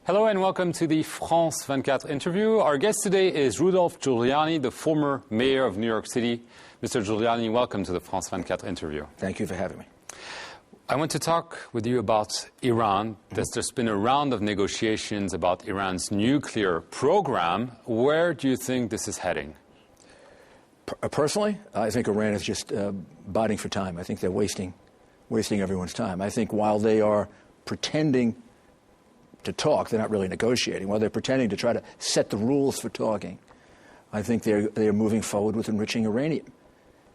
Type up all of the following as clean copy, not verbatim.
Hello and welcome to the France24 interview. Our guest today is Rudolph Giuliani, the former mayor of New York City. Mr. Giuliani, welcome to the France24 interview. Thank you for having me. I want to talk with you about Iran. There's been a round of negotiations about Iran's nuclear program. Where do you think this is heading? Personally, I think Iran is just biding for time. I think they're wasting everyone's time. I think while they are pretending to talk, they're not really negotiating. While they're pretending to try to set the rules for talking, I think they're moving forward with enriching uranium.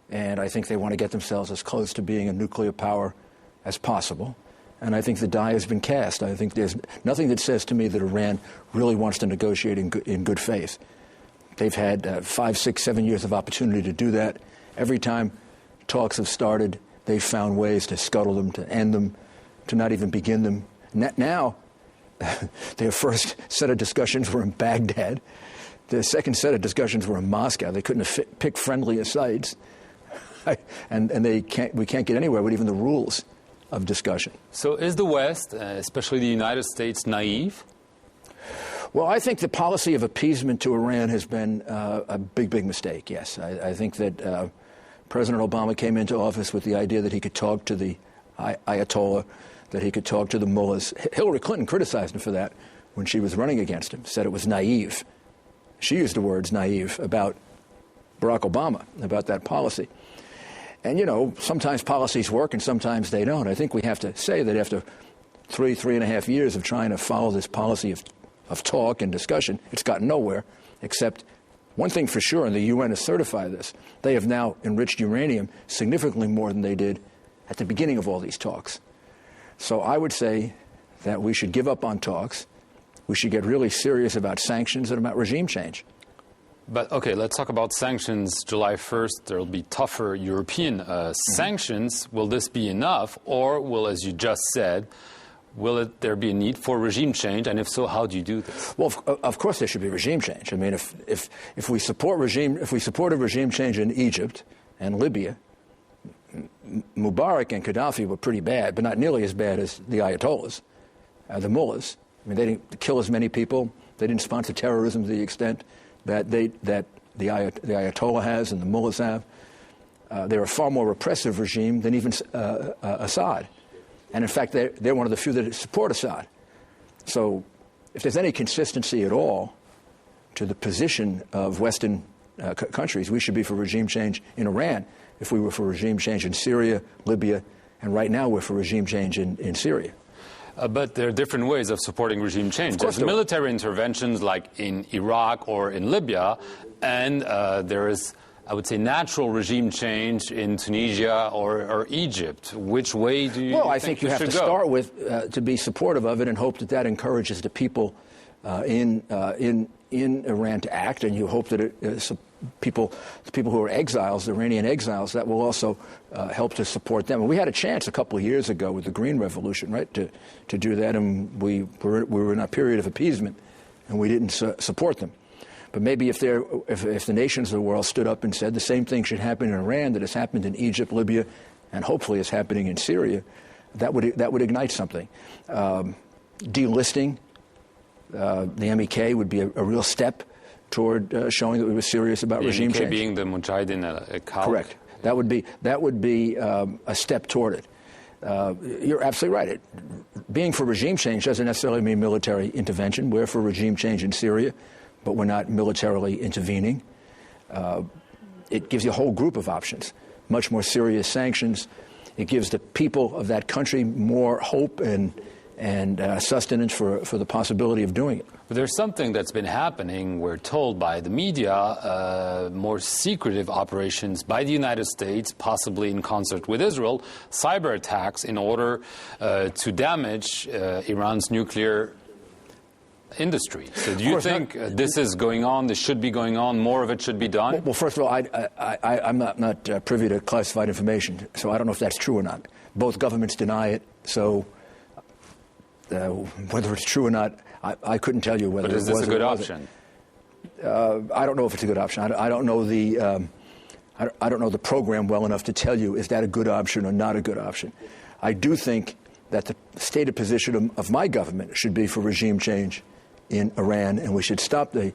And I think they want to get themselves as close to being a nuclear power as possible. And I think the die has been cast. I think there's nothing that says to me that Iran really wants to negotiate in good faith. They've had 5, 6, 7 years of opportunity to do that. Every time talks have started, they've found ways to scuttle them, to end them, to not even begin them. Now, their first set of discussions were in Baghdad. The second set of discussions were in Moscow. They couldn't have picked friendlier sites. and we can't get anywhere with even the rules of discussion. So is the West, especially the United States, naive? Well, I think the policy of appeasement to Iran has been a big mistake, yes. I think that President Obama came into office with the idea that he could talk to the Ayatollah, that he could talk to the mullahs. Hillary Clinton criticized him for that when she was running against him, said it was naive. She used the words naive about Barack Obama, about that policy. And, you know, sometimes policies work and sometimes they don't. I think we have to say that after 3.5 years of trying to follow this policy of talk and discussion, it's gotten nowhere, except one thing for sure, and the UN has certified this, they have now enriched uranium significantly more than they did at the beginning of all these talks. So I would say that we should give up on talks. We should get really serious about sanctions and about regime change. But, okay, let's talk about sanctions. July 1st, there will be tougher European sanctions. Will this be enough? Or will, as you just said, there be a need for regime change? And if so, how do you do this? Well, of course there should be regime change. I mean, if we support a regime change in Egypt and Libya, Mubarak and Gaddafi were pretty bad, but not nearly as bad as the Ayatollahs, the mullahs. I mean, they didn't kill as many people. They didn't sponsor terrorism to the extent that the Ayatollah has and the mullahs have. They're a far more repressive regime than even Assad. And in fact, they're one of the few that support Assad. So if there's any consistency at all to the position of Western countries, we should be for regime change in Iran. If we were for regime change in Syria, Libya, and right now we're for regime change in Syria. But there are different ways of supporting regime change. There's military interventions like in Iraq or in Libya, and there is, I would say, natural regime change in Tunisia or Egypt. Which way do you I think you have to start with to be supportive of it and hope that encourages the people in Iran to act, and you hope that the people who are exiles, the Iranian exiles, that will also help to support them. And we had a chance a couple of years ago with the Green Revolution, right, to do that, and we were in a period of appeasement, and we didn't support them. But maybe if the nations of the world stood up and said the same thing should happen in Iran that has happened in Egypt, Libya, and hopefully is happening in Syria, that would ignite something. Delisting the MEK would be a real step toward showing that we were serious about regime change. Being the Mujahideen Khalq. Correct. That would be a step toward it. You're absolutely right. Being for regime change doesn't necessarily mean military intervention. We're for regime change in Syria, but we're not militarily intervening. It gives you a whole group of options, much more serious sanctions. It gives the people of that country more hope and sustenance for the possibility of doing it. But there's something that's been happening, we're told by the media, more secretive operations by the United States, possibly in concert with Israel, cyber attacks in order to damage Iran's nuclear industry. So do you think this is going on, this should be going on, more of it should be done? Well, first of all, I'm not privy to classified information, so I don't know if that's true or not. Both governments deny it, so whether it's true or not, I couldn't tell you whether it was. But is this a good option? I don't know if it's a good option. I don't know I don't know the program well enough to tell you, is that a good option or not a good option? I do think that the stated position of my government should be for regime change in Iran, and we should stop the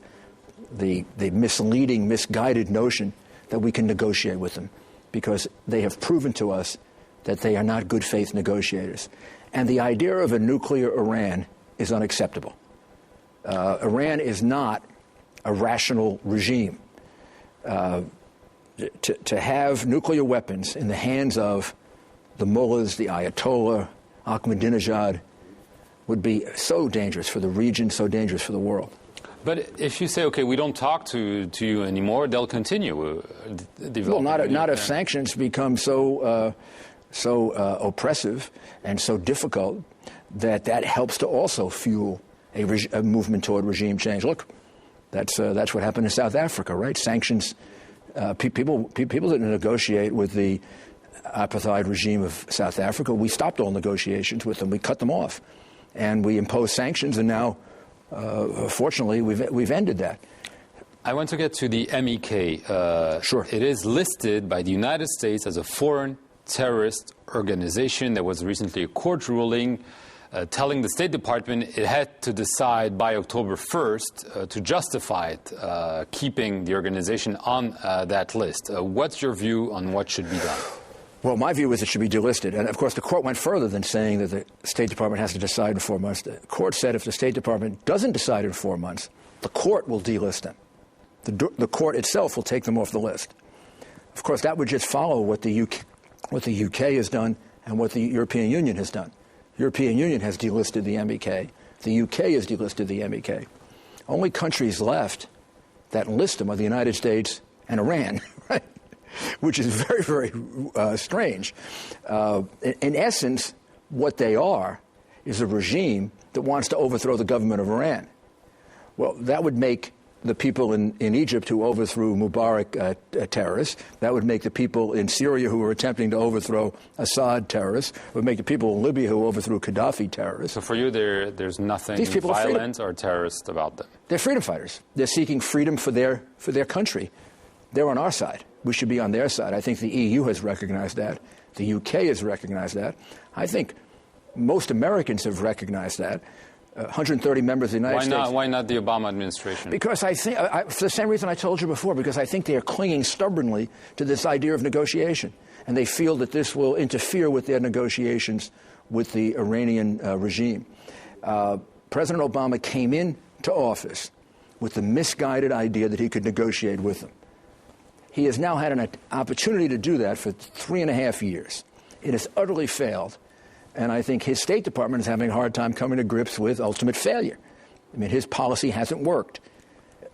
misleading, misguided notion that we can negotiate with them, because they have proven to us that they are not good faith negotiators. And the idea of a nuclear Iran is unacceptable. Iran is not a rational regime. To have nuclear weapons in the hands of the mullahs, the Ayatollah, Ahmadinejad, would be so dangerous for the region, so dangerous for the world. But if you say, okay, we don't talk to you anymore, they'll continue developing. Well, not if sanctions become so oppressive and so difficult that helps to also fuel a movement toward regime change. Look, that's what happened in South Africa, right? Sanctions. People didn't negotiate with the apartheid regime of South Africa. We stopped all negotiations with them. We cut them off, and we imposed sanctions. And now, fortunately, we've ended that. I want to get to the MEK. Sure. It is listed by the United States as a foreign terrorist organization. There was recently a court ruling telling the State Department it had to decide by October 1st to justify it, keeping the organization on that list. What's your view on what should be done? Well, my view is it should be delisted. And, of course, the court went further than saying that the State Department has to decide in 4 months. The court said if the State Department doesn't decide in 4 months, the court will delist them. The court itself will take them off the list. Of course, that would just follow what the UK has done and what the European Union has done. The European Union has delisted the MEK. The UK has delisted the MEK. Only countries left that list them are the United States and Iran, right? Which is very, very strange. In essence, what they are is a regime that wants to overthrow the government of Iran. Well, that would make the people in Egypt who overthrew Mubarak terrorists. That would make the people in Syria who were attempting to overthrow Assad terrorists. It would make the people in Libya who overthrew Gaddafi terrorists. So for you, there's nothing violent or terrorist about them? They're freedom fighters. They're seeking freedom for their country. They're on our side. We should be on their side. I think the EU has recognized that. The UK has recognized that. I think most Americans have recognized that. 130 members of the United States. Why not the Obama administration? Because I think, for the same reason I told you before, because I think they are clinging stubbornly to this idea of negotiation. And they feel that this will interfere with their negotiations with the Iranian regime. President Obama came into office with the misguided idea that he could negotiate with them. He has now had an opportunity to do that for 3.5 years. It has utterly failed. And I think his State Department is having a hard time coming to grips with ultimate failure. I mean, his policy hasn't worked.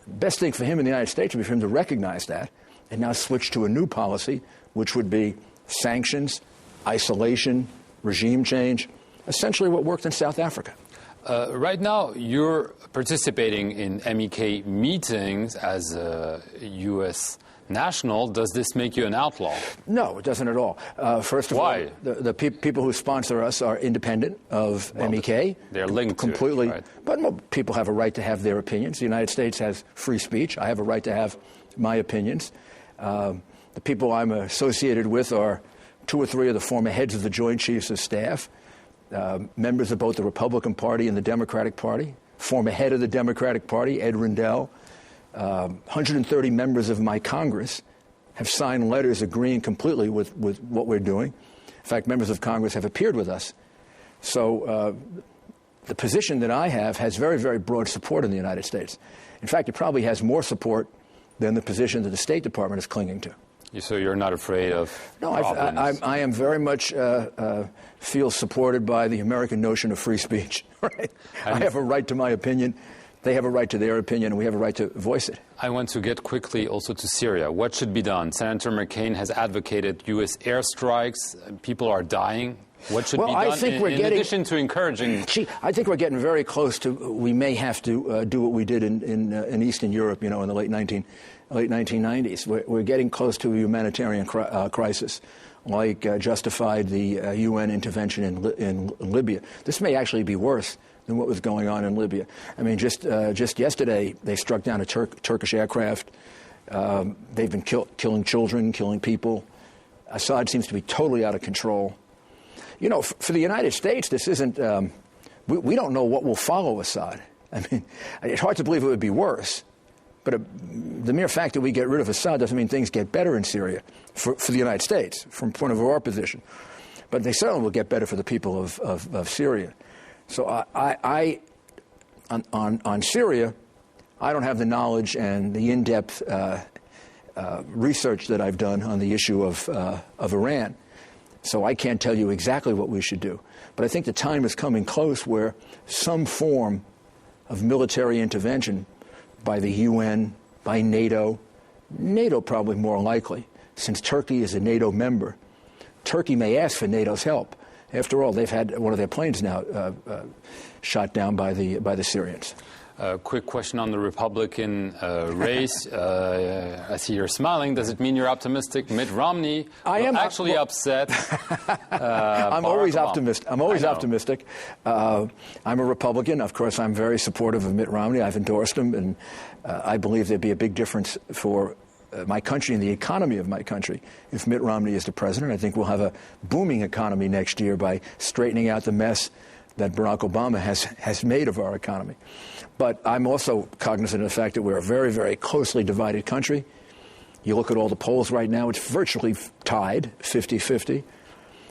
Best thing for him in the United States would be for him to recognize that and now switch to a new policy, which would be sanctions, isolation, regime change, essentially what worked in South Africa. Right now, you're participating in MEK meetings as a U.S. national. Does this make you an outlaw? No, it doesn't at all. First of all, the people who sponsor us are independent of MEK. They're linked completely. to it, right? But people have a right to have their opinions. The United States has free speech. I have a right to have my opinions. The people I'm associated with are 2 or 3 of the former heads of the Joint Chiefs of Staff, members of both the Republican Party and the Democratic Party, former head of the Democratic Party, Ed Rendell. 130 members of my Congress have signed letters agreeing completely with what we're doing. In fact, members of Congress have appeared with us. So the position that I have has very, very broad support in the United States. In fact, it probably has more support than the position that the State Department is clinging to. So you're not afraid of problems? No, I am very much feel supported by the American notion of free speech. Right? I have a right to my opinion. They have a right to their opinion, and we have a right to voice it. I want to get quickly also to Syria. What should be done? Senator McCain has advocated U.S. airstrikes. People are dying. What should be done in addition to encouraging? I think we're getting very close to. We may have to do what we did in Eastern Europe, in the late 1990s. We're getting close to a humanitarian crisis, like justified the UN intervention in Libya. This may actually be worse than what was going on in Libya. I mean, just yesterday they struck down a Turkish aircraft They've been killing children, killing people. Assad seems to be totally out of control. You know, for the United States, this isn't, we don't know what will follow Assad. I mean, it's hard to believe it would be worse. But the mere fact that we get rid of Assad doesn't mean things get better in Syria for the United States, from the point of our position. But they certainly will get better for the people of Syria. So on Syria, I don't have the knowledge and the in-depth research that I've done on the issue of Iran. So I can't tell you exactly what we should do. But I think the time is coming close where some form of military intervention by the UN, by NATO probably more likely, since Turkey is a NATO member. Turkey may ask for NATO's help. After all, they've had one of their planes now shot down by the Syrians. Quick question on the Republican race. I see you're smiling. Does it mean you're optimistic? Mitt Romney will actually upset I'm always optimistic. I'm always optimistic. I'm a Republican. Of course, I'm very supportive of Mitt Romney. I've endorsed him, and I believe there'd be a big difference for my country and the economy of my country if Mitt Romney is the president. I think we'll have a booming economy next year by straightening out the mess that Barack Obama has made of our economy. But I'm also cognizant of the fact that we're a very, very closely divided country. You look at all the polls right now, it's virtually tied, 50-50.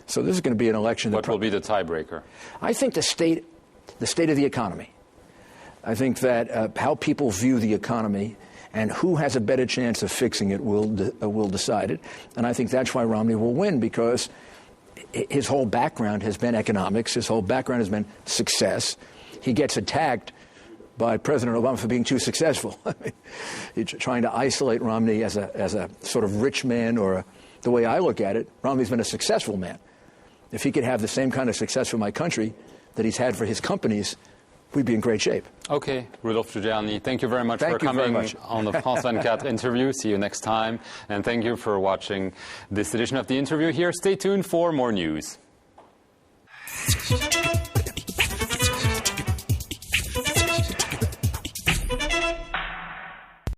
So this is going to be an election that... What will be the tiebreaker? I think the state of the economy. I think that how people view the economy and who has a better chance of fixing it will decide it. And I think that's why Romney will win, because his whole background has been economics. His whole background has been success. He gets attacked by President Obama for being too successful. He's trying to isolate Romney as a sort of rich man, or the way I look at it, Romney's been a successful man. If he could have the same kind of success for my country that he's had for his companies, we'd be in great shape. Okay, Rudolph Giuliani, thank you very much for coming on the France24 interview. See you next time. And thank you for watching this edition of The Interview here. Stay tuned for more news.